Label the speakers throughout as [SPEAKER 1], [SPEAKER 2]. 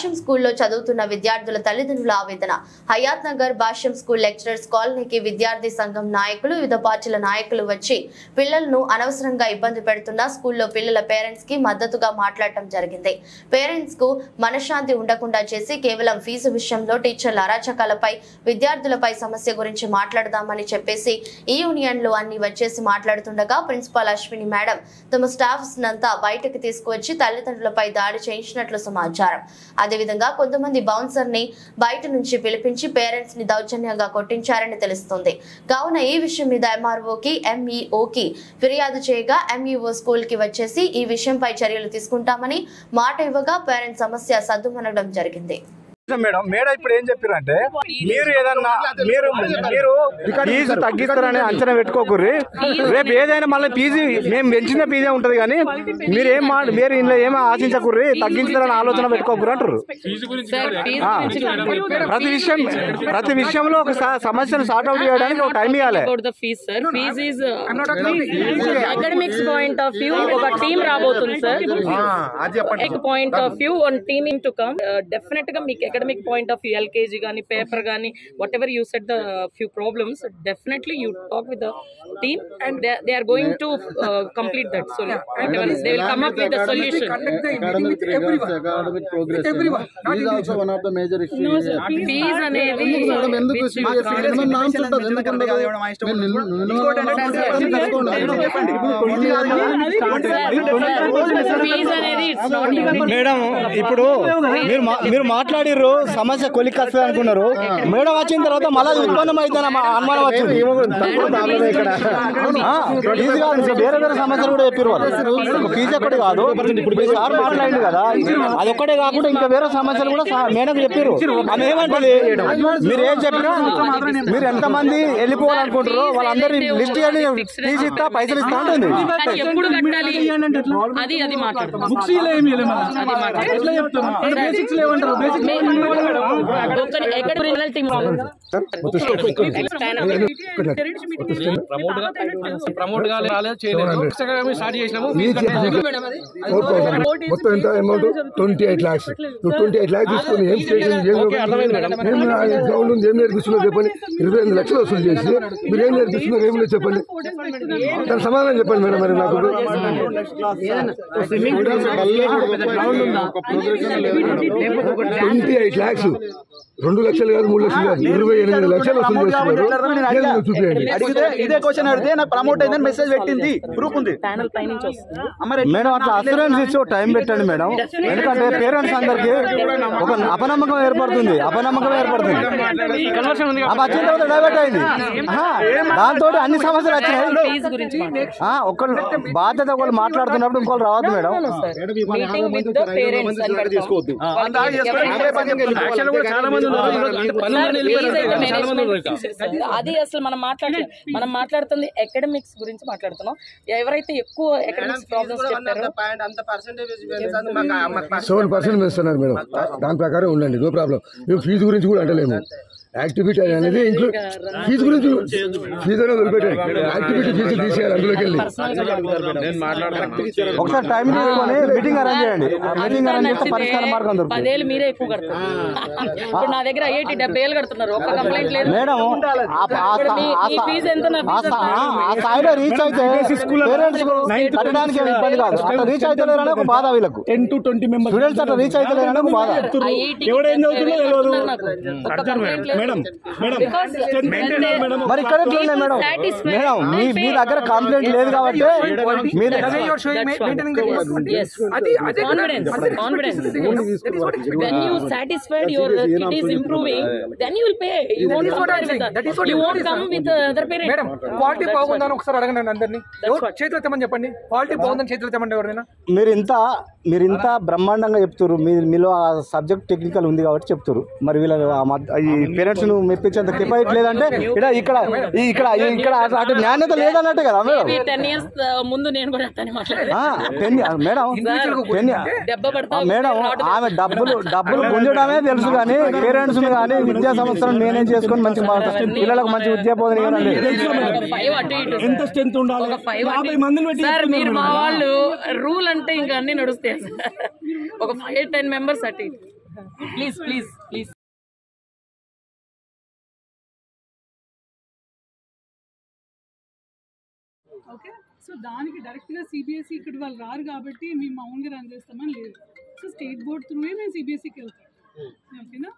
[SPEAKER 1] భాష్యం స్కూల్లో చదువుతున్న విద్యార్థుల తల్లిదండ్రుల ఆవేదన. హయాత్ నగర్ భాష్యం స్కూల్ లెక్చరర్స్ కాలనీకి విద్యార్థి సంఘం నాయకులు, వివిధ పార్టీల నాయకులు వచ్చి పిల్లలను అనవసరంగా ఇబ్బంది పెడుతున్న స్కూల్లో పిల్లల పేరెంట్స్ కి మద్దతుగా మాట్లాడటం జరిగింది. పేరెంట్స్ కు మనశ్శాంతి ఉండకుండా చేసి కేవలం ఫీజు విషయంలో టీచర్ల అరాచకాలపై, విద్యార్థులపై సమస్య గురించి మాట్లాడదామని చెప్పేసి ఈ యూనియన్లు అన్ని వచ్చేసి మాట్లాడుతుండగా ప్రిన్సిపాల్ అశ్విని మేడం తమ స్టాఫ్స్ నంతా బయటకు తీసుకువచ్చి తల్లిదండ్రులపై దాడి చేయించినట్లు సమాచారం. అదేవిధంగా కొంతమంది బౌన్సర్ ని బయట నుంచి పిలిపించి పేరెంట్స్ ని దౌర్జన్యంగా కొట్టించారని తెలుస్తోంది. కావున ఈ విషయం మీద ఎంఆర్ఓకి, ఎంఈఓకి ఫిర్యాదు చేయగా ఎంఈఓ స్కూల్ కి వచ్చేసి ఈ విషయంపై చర్యలు తీసుకుంటామని మాట ఇవ్వగా పేరెంట్స్ సమస్య సద్దుమనడం జరిగింది.
[SPEAKER 2] మేడం ఇప్పుడు ఏం చెప్పారంటే మీరు ఏదన్నా మీరు ఫీజు తగ్గిస్తారని అంచనా పెట్టుకోకూర్రి. రేపు ఏదైనా మళ్ళీ ఫీజు మేము పెంచిన ఫీజే ఉంటది కానీ మీరు ఇంట్లో ఏమీ ఆశించకూర్రి, తగ్గించాలని ఆలోచన పెట్టుకోకూరు అంటారు. ప్రతి విషయంలో ఒక సమస్యను సార్ట్ అవుట్ చేయడానికి ఒక టైం ఇవ్వాలి.
[SPEAKER 3] అకాడమిక్స్ పాయింట్ ఆఫ్ వ్యూ ఒక టీమ్ రాబోతుంది sir. Point of view one teaming to come definite గా మీకు academic point of view, LKG gani, paper gani, whatever you said the few problems, definitely you talk with the team and they are going to complete that. So they will come up with a solution.
[SPEAKER 4] Academic progress. Everyone. Is also one of the major issues.
[SPEAKER 3] No sir, fees anedi
[SPEAKER 4] enduku minimum norms untadi endukante
[SPEAKER 3] fees anedi it's not even.
[SPEAKER 2] Madam ఇప్పుడు మీరు మాట్లాడిర్రు సమస్య కొలిక్ వస్తుంది అనుకున్నారు. Madam వచ్చిన తర్వాత మళ్ళీ ఉత్పన్నం అవుతుంది అనుమానం వచ్చింది. ఫీజు కాదు, వేరే వేరే సమస్యలు కూడా చెప్పారు వాళ్ళు. ఫీజు ఒక్కటి కాదు, ఇప్పుడు సార్ మాట్లాడింది కదా, అదొక్కటే కాకుండా ఇంకా వేరే సమస్యలు కూడా మేడం చెప్పారు. ఆమె ఏమంటది, మీరు ఏం చెప్పినా మీరు ఎంతమంది వెళ్ళిపోవాలనుకుంటారో వాళ్ళందరూ లిస్ట్ ఫీజు ఇస్తా, పైసలు ఇస్తా ఉంటుంది.
[SPEAKER 3] ఎప్పుడు కట్టాలి అది అది మాట్లాడుతుంది.
[SPEAKER 5] ప్రమోట్ కాలేదు చేయలేదు. స్టార్ట్ చేసినాము.
[SPEAKER 6] మొత్తం ఎంత అమౌంట్ 28 lakhs. నువ్వు 28 lakhs తీసుకుని ఏం గ్రౌండ్ ఉంది, ఏం నేర్పిస్తున్నావు చెప్పండి. 25 లక్షలు వసూలు చేసి మీరు ఏం నేర్పిస్తున్నారు, ఏం లేదు చెప్పండి. దాని సమాధానం చెప్పండి మేడం. మరి నాకు 28 lakhs, 2 లక్షలు కాదు, 3 లక్షలు కాదు, 28 లక్షలు వసూలు చేస్తున్నారు. చూపించండి.
[SPEAKER 2] ఇదే క్వశ్చన్ అడిగితే నాకు ప్రమోట్ అయిందని మెసేజ్ పెట్టింది, ప్రూఫ్ ఉంది మేడం. అట్లా అసూరెన్స్ ఇచ్చి టైం పెట్టండి మేడం. ఎందుకంటే పేరెంట్స్ అందరికి ఒక అపనమ్మకం ఏర్పడుతుంది. వచ్చిన తర్వాత డైవర్ట్ అయింది. దాంతో అన్ని సమస్యలు వచ్చినాయి. ఒకళ్ళు బాధ్యత ఒకళ్ళు మాట్లాడుతున్నప్పుడు ఇంకోళ్ళు రావద్దు మేడం.
[SPEAKER 3] అది అసలు మనం మాట్లాడుతుంది అకాడమిక్స్ గురించి మాట్లాడుతున్నాం. ఎవరైతే ఎక్కువ అకాడమిక్స్ ప్రాబ్లమ్స్ చెప్పారో
[SPEAKER 6] 7% వేస్తున్నారు మేడం. దాని ప్రకారం ఉండండి, నో ప్రాబ్లం. మేము ఫీజు గురించి కూడా అంటలేము. యాక్టివిటీ అనేది ఇంక్లూడ్ ఫీజు గురించి ఫీజు అనేది వదిలిపెట్టాను. యాక్టివిటీ ఫీజు తీసేయాలి అందులోకి వెళ్ళి.
[SPEAKER 2] ఒకసారి టైం తీసుకొని మీటింగ్ అరేంజ్ చేయండి. మీటింగ్ అరేంజ్ చేస్తే పరిష్కార మార్గం దొరుకుతుంది.
[SPEAKER 3] 10 ఏళ్ళు మీరే ఎక్కువ కడతారు. ఇప్పుడు నా దగ్గర 70 ఏళ్ళు కడుతున్నారు, ఒక్క కంప్లైంట్ లేదు
[SPEAKER 2] మేడం. ఆ స్థాయిలో రీచ్ అయితే పేరెంట్స్ కట్టడానికి ఇబ్బంది కాదు. అట్లా రీచ్ అయితే లేరనే ఒక బాధ వీళ్ళకు. 10 to 20 మెంబర్స్ స్టూడెంట్స్ అట్లా రీచ్ అయితే లేరనే ఒక బాధ. మరి ఇక్కడ మేడం మీ దగ్గర కంప్లైంట్ లేదు కాబట్టి
[SPEAKER 3] when you satisfied your kid is improving, then you will pay. You won't come with other parent.
[SPEAKER 5] Madam quality బాగుందని ఒకసారి అడగండి అందరినీ. చేతులు ఎత్తమని చెప్పండి. క్వాలిటీ బాగుందని చేతులు ఎత్తమండి ఎవరైనా.
[SPEAKER 2] మీరు ఇంత బ్రహ్మాండంగా చెప్తారు. మీలో ఆ సబ్జెక్ట్ టెక్నికల్ ఉంది కాబట్టి చెప్తారు. మరి వీళ్ళ ఈ పేరెంట్స్ ను మెప్పించేంత కెపాసిటీ లేదంటే ఇక్కడ అటు నాణ్యత లేదన్నట్టే కదా మేడం.
[SPEAKER 3] 10 years ముందు నేను కూడా అతనే
[SPEAKER 2] మేడం ఆమె డబ్బులు గుంజడమే తెలుసు కానీ పేరెంట్స్ కానీ విద్యా సంస్థలను మేనేజ్ చేసుకుని మంచి పిల్లలకు మంచి విద్యా బోధన ఇవ్వాలండి.
[SPEAKER 5] ఎంత స్ట్రెంత్ ఉండాలి? 50 మందిని పెట్టి
[SPEAKER 3] మా వాళ్ళు రూల్ అంటే ఇంకా అన్ని నడుస్తాయి. ఒక 5-10 మెంబర్స్ అటు ప్లీజ్
[SPEAKER 7] ఓకే. సో దానికి డైరెక్ట్గా సిబిఎస్ఈ ఇక్కడ వాళ్ళు రారు కాబట్టి మేము మౌన్గా రన్ చేస్తామని లేదు. సో స్టేట్ బోర్డ్ త్రూవే మేము సిబిఎస్ఈకి వెళ్తాం. ఓకేనా?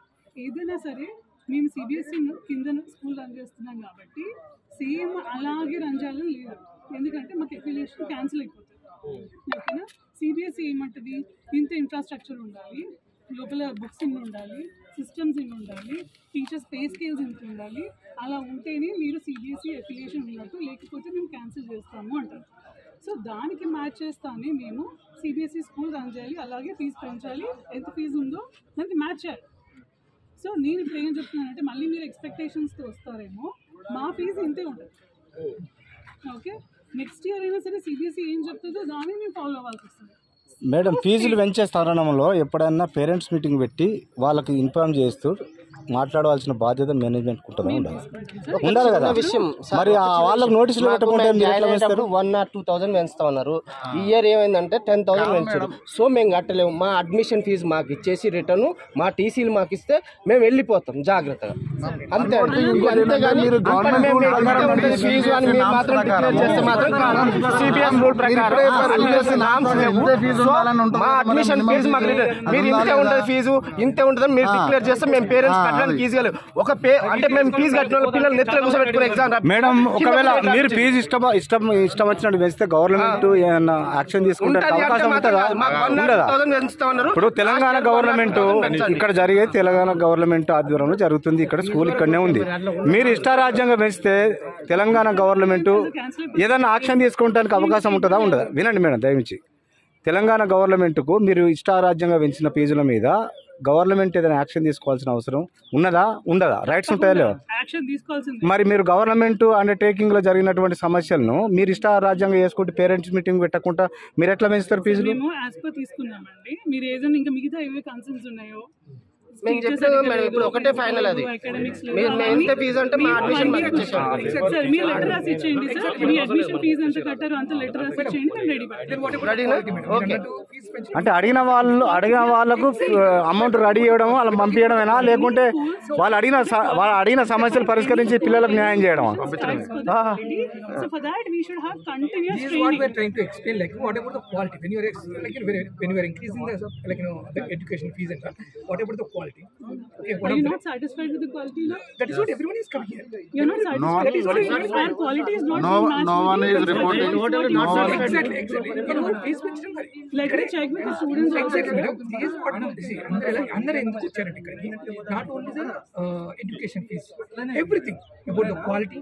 [SPEAKER 7] ఏదైనా సరే మేము సిబిఎస్ఈ కింద స్కూల్ రన్ చేస్తున్నాం కాబట్టి సేమ్ అలాగే రన్ చేయాలని లేదు. ఎందుకంటే మాకు ఎఫిలియేషన్ క్యాన్సిల్ అయిపోతుంది. ఓకేనా? సిబిఎస్ఈ ఏమంటుంది, ఇంత ఇన్ఫ్రాస్ట్రక్చర్ ఉండాలి, లోపల బుక్స్ ఇన్ని ఉండాలి, సిస్టమ్స్ ఇన్ని ఉండాలి, టీచర్స్ పే స్కేల్స్ ఇంత ఉండాలి, అలా ఉంటేనే మీరు సిబిఎస్ఈ ఎఫిలియేషన్ ఉన్నట్టు, లేకపోతే మేము క్యాన్సిల్ చేస్తాము అంటారు. సో దానికి మ్యాచ్ చేస్తానే మేము సిబిఎస్ఈ స్కూల్ రన్ చేయాలి, అలాగే ఫీజు పెంచాలి, ఎంత ఫీజు ఉందో దానికి మ్యాచ్ చేయాలి. సో నేను ఇప్పుడు ఏం చెప్తున్నానంటే మళ్ళీ మీరు ఎక్స్పెక్టేషన్స్తో వస్తారేమో, మా ఫీజు ఇంతే ఉంటుంది. ఓకే, నెక్స్ట్ ఇయర్ అయినా సరే సిబిఎస్ఈ ఏం చెప్తుందో దాన్ని మేము ఫాలో అవ్వాల్సి వస్తుంది.
[SPEAKER 2] మేడం, ఫీజులు పెంచే స్థానంలో ఎప్పుడైనా పేరెంట్స్ మీటింగ్ పెట్టి వాళ్ళకి ఇన్ఫార్మ్ చేస్తూ మాట్లాడవలసిన బాధ్యత మేనేజ్మెంట్ ఉండాలి కదా విషయం. మరి వాళ్ళకి నోటీసులు పెట్టకుంటే
[SPEAKER 8] 1 or 2,000 పెంచుతా ఉన్నారు. ఈ ఇయర్ ఏమైందంటే 10,000 పెంచారు. సో మేము కట్టలేము. మా అడ్మిషన్ ఫీజు మాకు ఇచ్చేసి రిటర్న్ మా టీసీలు మాకు ఇస్తే మేము వెళ్ళిపోతాం జాగ్రత్తగా, అంతే. అంతేగాని ఫీజు అని మీరు మాత్రం డిక్లేర్ చేస్తే మాత్రం సిబిఎస్ రూల్ ప్రకారం మా అడ్మిషన్ ఫీజు మాకు రిటర్న్, మీరు ఇంతే ఉంటుంది ఫీజు ఇంతే ఉంటుందని మీరు డిక్లేర్ చేస్తే మేము పేరెంట్స్ ఈజీగా ఒక అంటే మేము ఫీజు కట్టిన వాళ్ళ పిల్లలు నెత్తిలో కూర్చోబెట్టుకునే ఎగ్జామ్. మేడం, ఒకవేళ మీరు ఫీజు ఇష్టం వచ్చినట్టు పెంచితే గవర్నమెంట్ ఏమన్నా యాక్షన్ తీసుకుంటే అవకాశం ఉంటుందా? ఇప్పుడు తెలంగాణ గవర్నమెంట్ ఇక్కడ జరిగే తెలంగాణ గవర్నమెంట్ ఆధ్వర్యంలో జరుగుతుంది, ఇక్కడ స్కూల్ ఇక్కడనే ఉంది. మీరు ఇష్టారాజ్యంగా పెంచితే తెలంగాణ గవర్నమెంట్ ఏదైనా యాక్షన్ తీసుకోవడానికి అవకాశం ఉంటుందా ఉండదా? వినండి మేడం, దయచేసి. తెలంగాణ గవర్నమెంట్కు మీరు ఇష్టారాజ్యంగా పెంచిన ఫీజుల మీద గవర్నమెంట్ ఏదైనా యాక్షన్ తీసుకోవాల్సిన అవసరం ఉన్నదా ఉండదా? రైట్స్ ఉంటాయా లేవా? మరి మీరు గవర్నమెంట్ అండర్టేకింగ్ లో జరిగినటువంటి సమస్యలను మీరు ఇష్టారాజ్యంగా చేసుకుంటే పేరెంట్స్ మీటింగ్ పెట్టకుండా మీరు ఎట్లా పెంచుతారు ఫీజులు?
[SPEAKER 7] మీరు ఏదైనా ఇంకా మిగతా ఏవే కన్సర్న్స్ ఉన్నాయో
[SPEAKER 8] మేము చెప్తున్నాం మేడం, ఇప్పుడు ఒకటే ఫైనల్. అది మీరు ఎంత ఫీజు అంటే మా అడ్మిషన్
[SPEAKER 7] మీరు లెటర్ రాసి ఇచ్చేయండి సార్, మీ అడ్మిషన్ ఫీజు ఎంత కట్టారు అంత లెటర్ రాసి ఇచ్చేయండి, రెడీనా?
[SPEAKER 8] ఓకే.
[SPEAKER 2] అంటే అడిగిన వాళ్ళకు అమౌంట్ రెడీ చేయడం, వాళ్ళకి పంపించడమేనా, లేకుంటే వాళ్ళు అడిగిన సమస్యలు పరిష్కరించి పిల్లలకు న్యాయం చేయడం?
[SPEAKER 7] So for that we should have continuous
[SPEAKER 5] training. This is what we are trying to explain, like what about the quality when you are increasing the education fees and all, what about the quality? Okay,
[SPEAKER 7] are you not satisfied with the quality now?
[SPEAKER 5] That is what everyone is coming here.
[SPEAKER 7] You're not satisfied. That is what our quality is not matched.
[SPEAKER 4] No one is reporting.
[SPEAKER 5] Exactly. You know, fees
[SPEAKER 7] like we check with the students.
[SPEAKER 5] Exactly. This is what see under enduku charity ikkadiki not only the education fees, everything about the quality,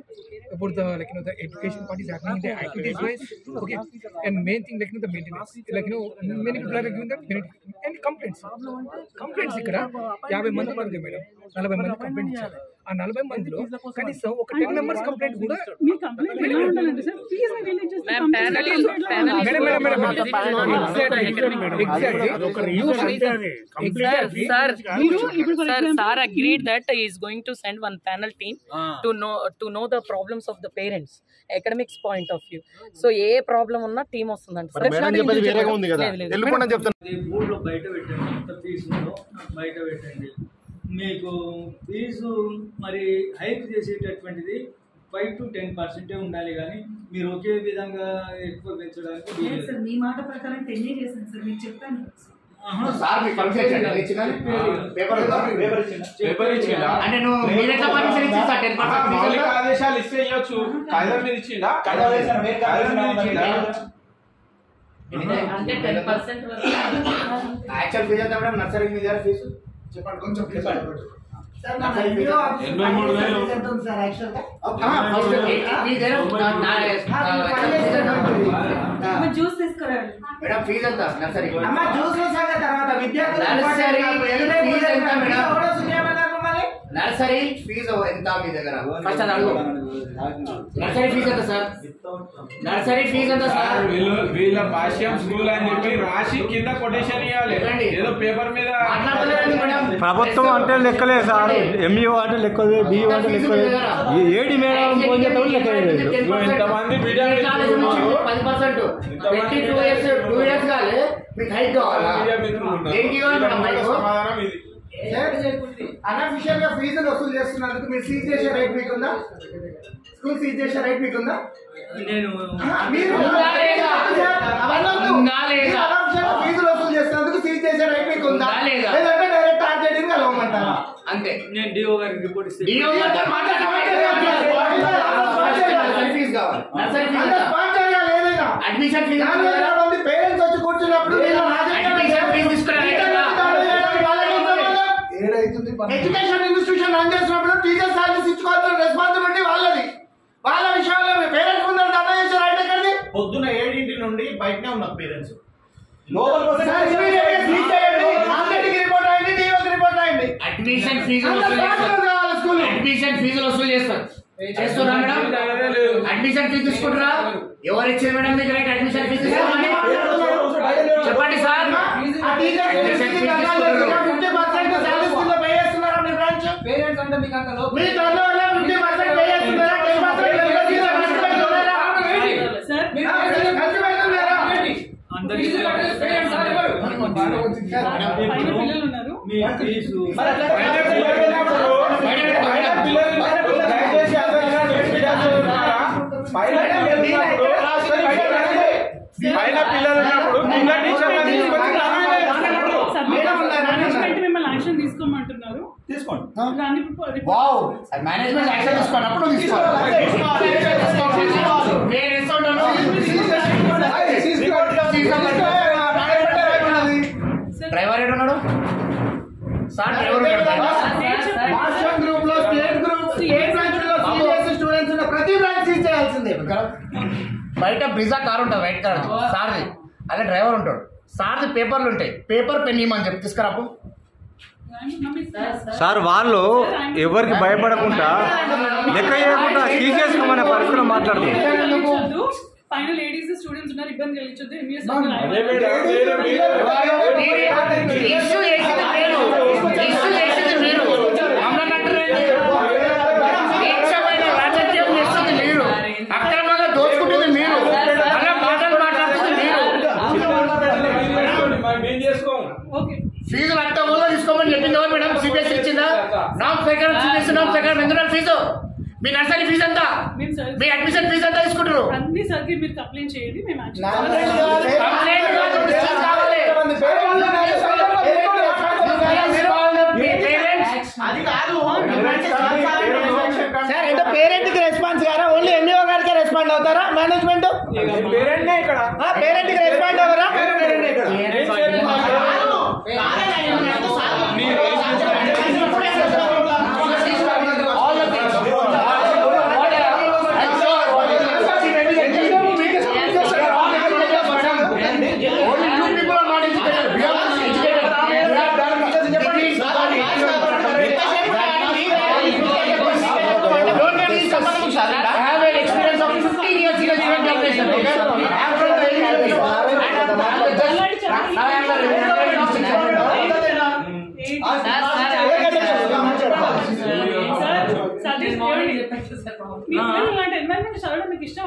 [SPEAKER 5] about the the education part is happening in the activities wise. Okay, and main thing the maintenance, many people are giving the and complaints ఇక్కడ 50 మంది ఉన్నారు madam, 40 మంది complaint ఇచ్చారు. ఆ 40 మందిలో కనీసం ఒక 10 members complaint కూడా
[SPEAKER 7] మీ కంప్లైంట్ ఎలా ఉండాలంటే సార్ ఫీజు రిలీజ్ చేస్తే
[SPEAKER 3] sir agreed that he is going to send one panel team to know the problems of the parents academics point of view. So A problem ఉన్నా team వస్తుందండి sir.
[SPEAKER 4] Madam చెప్పేది వేరేగా ఉంది కదా, వెళ్ళిపోండి అని చెప్తాను.
[SPEAKER 9] బోర్డులో బయట పెట్టండి, ఎంత ఫీజులో బయట పెట్టండి. మీకు ఫీజు మరి హైక్ చేసేటటువంటిది 5 to 10% ఉండాలి, కానీ మీరు ఒకే విధంగా ఎక్కువ పెంచడానికి
[SPEAKER 10] మీ మాట ప్రకారం 10 చేశాను సార్, మీకు చెప్పాను
[SPEAKER 11] ఆదేశాలు ఇస్తే ఇవ్వచ్చు, కాగితం మీద ఇచ్చిందా?
[SPEAKER 2] యాక్చువల్ ఫీజు ఎంత మేడం? నర్సరీ మీద ఫీజు చెప్పండి, కొంచెం చెప్పండి.
[SPEAKER 10] 83,000 సార్ యాక్చువల్ గా జ్యూస్ తీసుకురండి
[SPEAKER 2] మేడం. ఫీజు ఎంత నర్సరీ?
[SPEAKER 10] జ్యూస్ తర్వాత
[SPEAKER 2] నర్సరీ ఫీజు ఎంత మీ దగ్గర? ఫస్ట్ అది అడుగు. నర్సరీ ఫీజు ఎంత సార్? నర్సరీ ఫీజు ఎంత సార్?
[SPEAKER 11] వీళ్ళ భాష్యం స్కూల్ అని చెప్పి రాసి కింద కొటేషన్ ఇవ్వాలి, ఏదో పేపర్ మీద.
[SPEAKER 2] ప్రభుత్వం అంటే లెక్కలే సార్, ఎంఈఓ అంటే లెక్కలే, బిఓ అంటే లెక్కలే, ఏడి మేడం ఫోన్ చేద్దాం లెక్కలేదు.
[SPEAKER 11] ఇంతమంది
[SPEAKER 8] 10% 2 years కాలే మీకు హైక్ కావాలా?
[SPEAKER 11] సమాధానం ఇది.
[SPEAKER 8] అనఫిషియల్ గా ఫీజులు వసూలు చేస్తున్నందుకు మీరు సీజ్ చేసే రైట్ మీకుందా? స్కూల్ సీజ్ చేసే రైట్ మీకుందా? ఫీజులు వసూలు చేస్తున్నందుకు సీజ్ చేసే రైట్ మీకుందా? లేదంటే డైరెక్ట్ టార్గెటింగ్ కలవమంటారా?
[SPEAKER 9] అంతే. నేను డిఓ గారికి రిపోర్ట్ ఇస్తాను.
[SPEAKER 8] అడ్మిషన్ ఫీజు పేరెంట్స్ వచ్చి కూర్చున్నప్పుడు ఎడ్యుకేషన్ ఇన్స్టిట్యూషన్ రన్ చేసినప్పుడు టీచర్ సాలరీస్ ఇచ్చుకోవాల్సిన రెస్పాన్సిబిలిటీ వాళ్ళది. వాళ్ళ విషయాల్లో పేరెంట్స్ ముందు ధర్నా చేసే రైట్ ఎక్కడిది?
[SPEAKER 12] పొద్దున 7 నుండి బయటనే ఉన్నారు పేరెంట్స్.
[SPEAKER 13] అడ్మిషన్ ఫీజులు వసూలు చేస్తారు. చేస్తున్నా మేడం? అడ్మిషన్ ఫీజు తీసుకుంటారా? ఎవరు ఇచ్చారు మేడం మీకు రైట్ అడ్మిషన్ ఫీజు చెప్పండి సార్.
[SPEAKER 11] పైన పిల్లలు ఉన్నప్పుడు
[SPEAKER 7] మిమ్మల్ని యాక్షన్ తీసుకోమంటున్నారు.
[SPEAKER 13] తీసుకోండి. మేనేజ్మెంట్ యాక్షన్ తీసుకున్నప్పుడు డ్రైవర్ ఏడున్నాడు సార్? డ్రైవర్ గ్రూప్ లో స్టేట్ గ్రూప్ స్టూడెంట్స్ ప్రతి బ్రాంచ్ సీజ్ చేయాల్సిందే. బయట బ్రిజా కార్ ఉంటుంది వైట్ కార్ సార్ది, అదే డ్రైవర్ ఉంటాడు. సార్ది పేపర్లు ఉంటాయి, పేపర్ పెన్ ఇవ్వమని చెప్పి తీసుకురాపు.
[SPEAKER 2] సార్ వాళ్ళు ఎవరికి భయపడకుండా లెక్క చేయకుండా సీజ్ చేసుకోమనే పరిస్థితిలో మాట్లాడుతున్నారు.
[SPEAKER 7] పైన లేడీస్ స్టూడెంట్స్ ఉన్నారు, ఇబ్బంది కలిగించొద్దు.
[SPEAKER 13] అక్రమంగా దోచుకుంటుంది మీరు, అలా మాటలు మాట్లాడుతుంది మీరు. ఫీజులు అట్ట ఊళ్ళో తీసుకోమని చెప్పింది ఎవరు మేడం? సిబిఎస్ఈ ఇచ్చిందా? నామ్ ప్రకారం సిబిఎస్ఈ నామ్ ప్రకారం ఎందుకు ఫీజు? మీ నర్సరీ ఫీజు ఎంత? మీ అడ్మిషన్ ఫీజు ఎంత తీసుకుంటారు?
[SPEAKER 7] అన్ని సర్కిల్ మీరు కంప్లైంట్ చేయండి, మేము
[SPEAKER 8] పేరెంట్ కి రెస్పాన్స్ గారా? ఓన్లీ ఎంఈఓ గారికి రెస్పాండ్ అవుతారా? మేనేజ్మెంట్ పేరెంట్ కి రెస్పాండ్ అవ్వరా?
[SPEAKER 7] ఇలాంటి ఎన్వైరన్మెంట్ చదవడం మీకు ఇష్టం?